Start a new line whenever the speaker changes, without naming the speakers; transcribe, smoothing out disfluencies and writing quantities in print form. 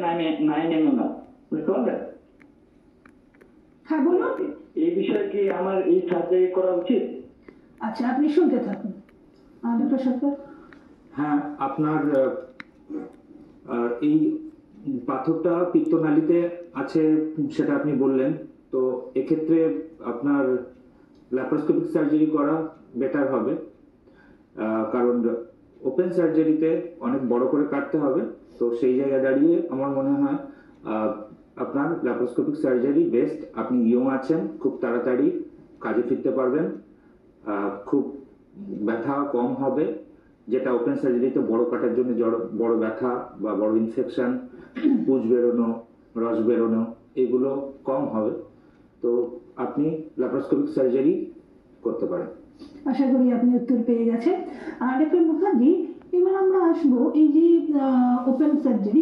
নাই নেমো না, বুঝতে পারলেন?
হ্যাঁ বলুন।
এই বিষয়ে কি আমার এই সার্জারি করা উচিত?
আচ্ছা, আপনি শুনতে থাকুন। ডক্টর সরকার।
হ্যাঁ, আপনার এই পাথরটা পিত্তনালীতে আছে সেটা আপনি বললেন। তো এক্ষেত্রে আপনার ল্যাপারোস্কোপিক সার্জারি করা বেটার হবে, কারণ ওপেন সার্জারিতে অনেক বড় করে কাটতে হবে। তো সেই জায়গায় দাঁড়িয়ে আমার মনে হয় আপনার ল্যাপারোস্কোপিক সার্জারি বেস্ট। আপনি ইয়ং আছেন, খুব তাড়াতাড়ি কাজে ফিরতে পারবেন, খুব ব্যথা কম হবে, যেটা ওপেন সার্জারিতে বড় কাটার জন্য বড় ব্যথা বা বড় ইনফেকশন, পুঁজ বেরোনো, রস বেরোনো, এগুলো কম হবে। তো আপনি ল্যাপারোস্কোপিক সার্জারি করতে পারেন।
আশা করি আপনি উত্তর পেয়ে গেছেন। ডক্টর মুখার্জি, এবার আমরা আসবো এই যে ওপেন সার্জারি